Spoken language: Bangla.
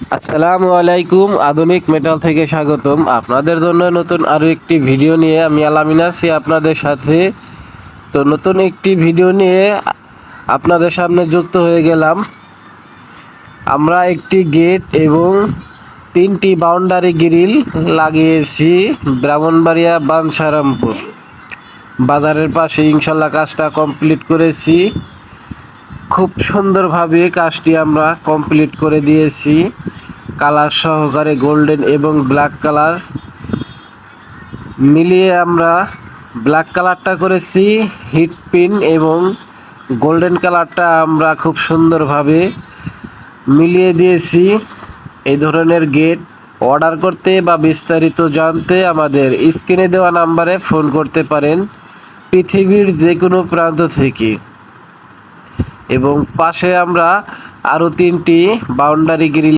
আসসালামু আলাইকুম। আধুনিক মেটাল থেকে স্বাগতম। আপনাদের জন্য নতুন আরও একটি ভিডিও নিয়ে আমি আলামিন আছি আপনাদের সাথে। তো নতুন একটি ভিডিও নিয়ে আপনাদের সামনে যুক্ত হয়ে গেলাম। আমরা একটি গেট এবং 3টি বাউন্ডারি গ্রিল লাগিয়েছি ব্রাহ্মণবাড়িয়া বাঞ্ছারামপুর বাজারের পাশে। ইনশাল্লাহ কাজটা কমপ্লিট করেছি। খুব সুন্দরভাবে কাজটি আমরা কমপ্লিট করে দিয়েছি। কালার সহকারে গোল্ডেন এবং ব্ল্যাক কালার মিলিয়ে আমরা ব্ল্যাক কালারটা করেছি হিট পিন এবং গোল্ডেন কালারটা আমরা খুব সুন্দরভাবে মিলিয়ে দিয়েছি। এই ধরনের গেট অর্ডার করতে বা বিস্তারিত জানতে আমাদের স্ক্রিনে দেওয়া নাম্বারে ফোন করতে পারেন পৃথিবীর যে কোনো প্রান্ত থেকে। এবং পাশে আমরা আরও 3টি বাউন্ডারি গ্রিল